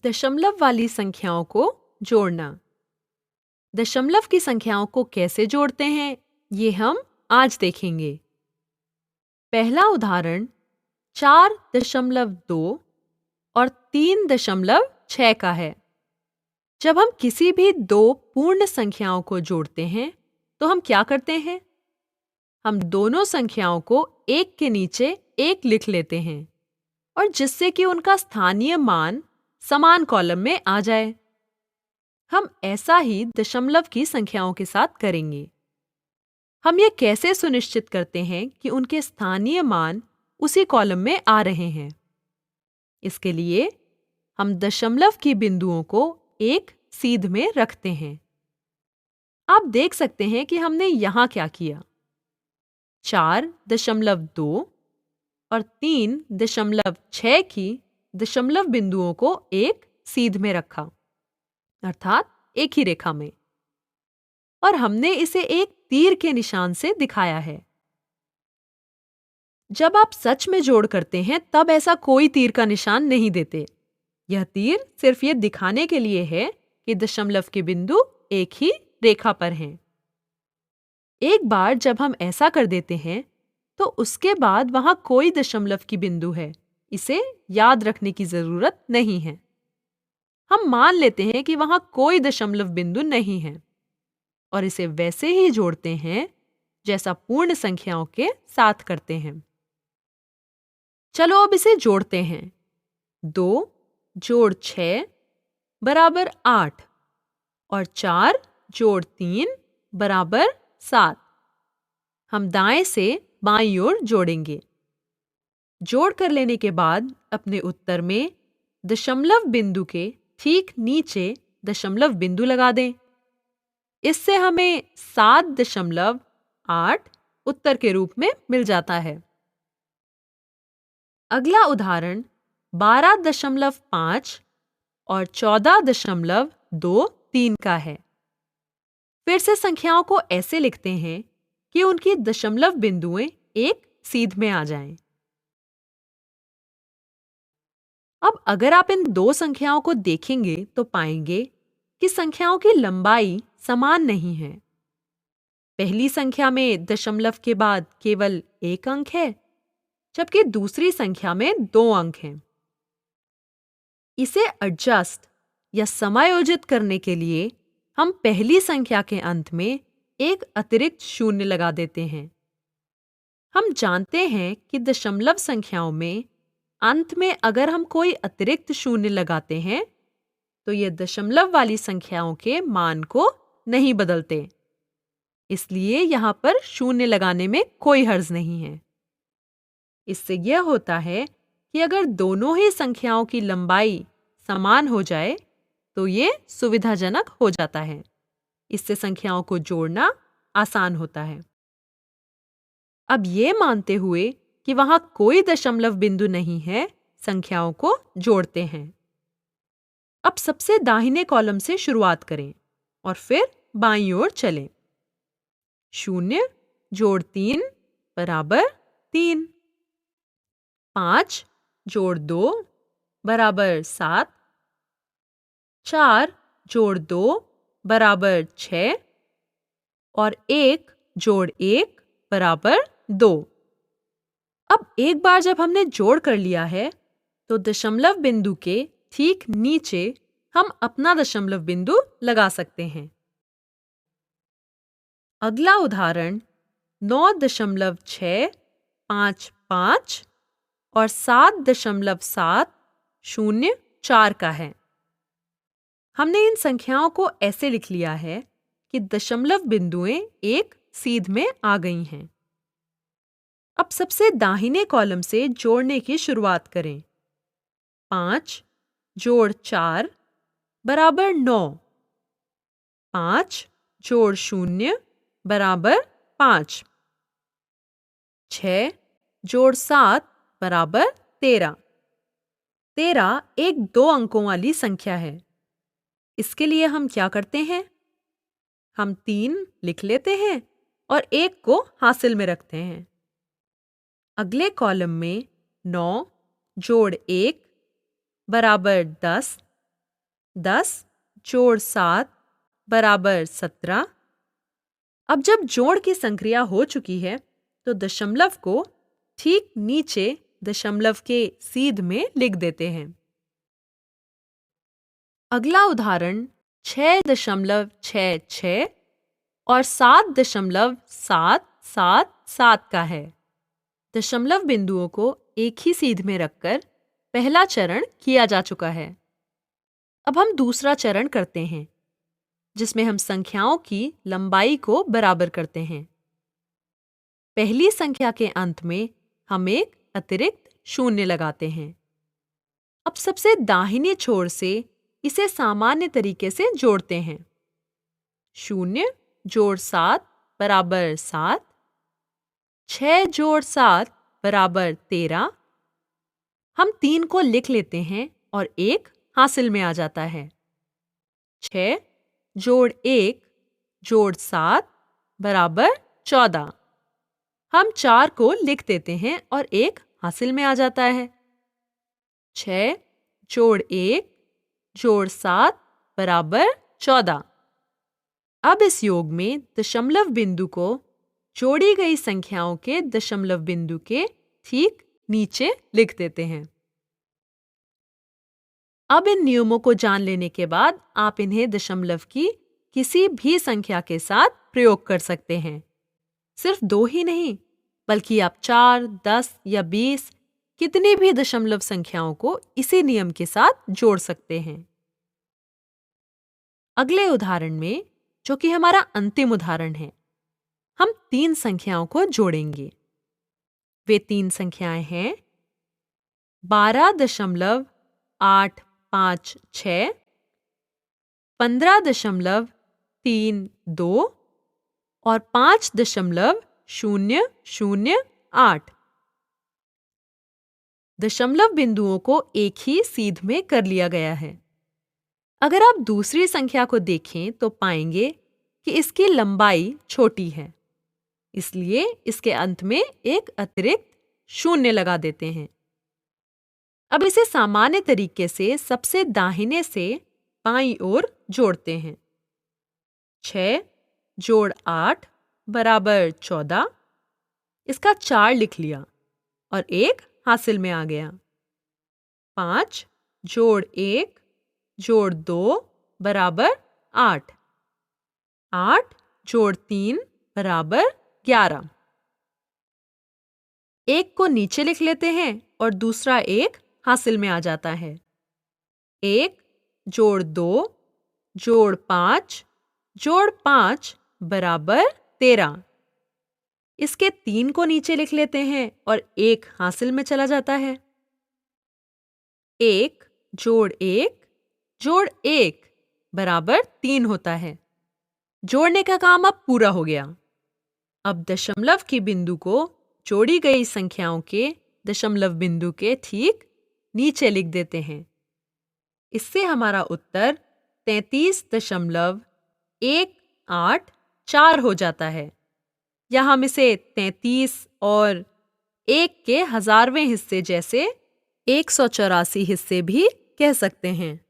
दशमलव वाली संख्याओं को जोड़ना। दशमलव की संख्याओं को कैसे जोड़ते हैं, ये हम आज देखेंगे। पहला उदाहरण 4.2 और 3.6 का है। जब हम किसी भी दो पूर्ण संख्याओं को जोड़ते हैं, तो हम क्या करते हैं? हम दोनों संख्याओं को एक के नीचे एक लिख लेते हैं और जिससे कि उनका स्थानीय मान समान कॉलम में आ जाए। हम ऐसा ही दशमलव की संख्याओं के साथ करेंगे। हम ये कैसे सुनिश्चित करते हैं कि उनके स्थानीय मान उसी कॉलम में आ रहे हैं? इसके लिए हम दशमलव की बिंदुओं को एक सीध में रखते हैं। आप देख सकते हैं कि हमने यहाँ क्या किया। 4.2 और 3.6 की दशमलव बिंदुओं को एक सीध में रखा, अर्थात एक ही रेखा में, और हमने इसे एक तीर के निशान से दिखाया है। जब आप सच में जोड़ करते हैं तब ऐसा कोई तीर का निशान नहीं देते। यह तीर सिर्फ ये दिखाने के लिए है कि दशमलव के बिंदु एक ही रेखा पर हैं। एक बार जब हम ऐसा कर देते हैं तो उसके बाद वहां कोई दशमलव की बिंदु है, इसे याद रखने की जरूरत नहीं है। हम मान लेते हैं कि वहां कोई दशमलव बिंदु नहीं है और इसे वैसे ही जोड़ते हैं जैसा पूर्ण संख्याओं के साथ करते हैं। चलो अब इसे जोड़ते हैं। 2 जोड़ 6 बराबर 8 और 4 जोड़ 3 बराबर 7। हम दाएं से बाईं ओर जोड़ेंगे। जोड़ कर लेने के बाद अपने उत्तर में दशमलव बिंदु के ठीक नीचे दशमलव बिंदु लगा दें। इससे हमें 7.8 उत्तर के रूप में मिल जाता है। अगला उदाहरण 12.5 और 14.23 का है। फिर से संख्याओं को ऐसे लिखते हैं कि उनकी दशमलव बिंदुएं एक सीध में आ जाएं। अब अगर आप इन दो संख्याओं को देखेंगे तो पाएंगे कि संख्याओं की लंबाई समान नहीं है। पहली संख्या में दशमलव के बाद केवल एक अंक है, जबकि दूसरी संख्या में 2 अंक हैं। इसे एडजस्ट या समायोजित करने के लिए हम पहली संख्या के अंत में एक अतिरिक्त शून्य लगा देते हैं। हम जानते हैं कि दशमलव संख्याओं में अंत में अगर हम कोई अतिरिक्त शून्य लगाते हैं तो ये दशमलव वाली संख्याओं के मान को नहीं बदलते। इसलिए यहाँ पर शून्य लगाने में कोई हर्ज नहीं है। इससे यह होता है कि अगर दोनों ही संख्याओं की लंबाई समान हो जाए तो ये सुविधाजनक हो जाता है। इससे संख्याओं को जोड़ना आसान होता है। अब ये मानते हुए कि वहां कोई दशमलव बिंदु नहीं है, संख्याओं को जोड़ते हैं। अब सबसे दाहिने कॉलम से शुरुआत करें और फिर बाईं ओर चलें। 0 जोड़ 3 बराबर 3। 5 जोड़ 2 बराबर 7। 4 जोड़ 2 बराबर 6 और 1 जोड़ 1 बराबर 2। अब एक बार जब हमने जोड़ कर लिया है तो दशमलव बिंदु के ठीक नीचे हम अपना दशमलव बिंदु लगा सकते हैं। अगला उदाहरण 9.655 और 7.704 का है। हमने इन संख्याओं को ऐसे लिख लिया है कि दशमलव बिंदुएं एक सीध में आ गई हैं। अब सबसे दाहिने कॉलम से जोड़ने की शुरुआत करें। 5 जोड़ 4 बराबर 9। 5 जोड़ 0 बराबर 5। 6 जोड़ 7 बराबर 13। 13 एक 2 अंकों वाली संख्या है। इसके लिए हम क्या करते हैं? हम 3 लिख लेते हैं और 1 को हासिल में रखते हैं। अगले कॉलम में 9 जोड़ 1 बराबर 10 10 जोड़ 7 बराबर 17। अब जब जोड़ की संक्रिया हो चुकी है तो दशमलव को ठीक नीचे दशमलव के सीध में लिख देते हैं। अगला उदाहरण 6.66 और 7.777 का है। दशमलव बिंदुओं को एक ही सीध में रखकर पहला चरण किया जा चुका है। अब हम दूसरा चरण करते हैं, जिसमें हम संख्याओं की लंबाई को बराबर करते हैं। पहली संख्या के अंत में हम एक अतिरिक्त शून्य लगाते हैं। अब सबसे दाहिने छोर से इसे सामान्य तरीके से जोड़ते हैं। 0 जोड़ 7 बराबर 7, 6 जोड़ 7 बराबर 13। हम 3 को लिख लेते हैं और 1 हासिल में आ जाता है। 6 जोड़ 1 जोड़ 7 बराबर 14। हम 4 को लिख देते हैं और 1 हासिल में आ जाता है। 6 जोड़ 1 जोड़ 7 बराबर 14। अब इस योग में दशमलव बिंदु को जोड़ी गई संख्याओं के दशमलव बिंदु के ठीक नीचे लिख देते हैं। अब इन नियमों को जान लेने के बाद आप इन्हें दशमलव की किसी भी संख्या के साथ प्रयोग कर सकते हैं। सिर्फ 2 ही नहीं, बल्कि आप 4, 10 या 20 कितनी भी दशमलव संख्याओं को इसी नियम के साथ जोड़ सकते हैं। अगले उदाहरण में, जो कि हमारा अंतिम उदाहरण है, हम 3 संख्याओं को जोड़ेंगे। वे 3 संख्याएं हैं 12.856, 15.32 और 5.008। दशमलव बिंदुओं को एक ही सीध में कर लिया गया है। अगर आप दूसरी संख्या को देखें तो पाएंगे कि इसकी लंबाई छोटी है, इसलिए इसके अंत में एक अतिरिक्त शून्य लगा देते हैं। अब इसे सामान्य तरीके से सबसे दाहिने से बाईं ओर जोड़ते हैं। 6 जोड़ 8 बराबर 14। इसका 4 लिख लिया और 1 हासिल में आ गया। 5 जोड़ 1 जोड़ 2 बराबर 8। 8 जोड़ 3 बराबर 11। 1 को नीचे लिख लेते हैं और दूसरा 1 हासिल में आ जाता है। 1 जोड़ 2 जोड़ 5 जोड़ 5 बराबर 13। इसके 3 को नीचे लिख लेते हैं और 1 हासिल में चला जाता है। 1 जोड़ 1 जोड़ 1 बराबर 3 होता है। जोड़ने का काम अब पूरा हो गया। अब दशमलव के बिंदु को जोड़ी गई संख्याओं के दशमलव बिंदु के ठीक नीचे लिख देते हैं। इससे हमारा उत्तर 33.184 हो जाता है, या हम इसे 33 और 1 के हजारवें हिस्से जैसे 184 हिस्से भी कह सकते हैं।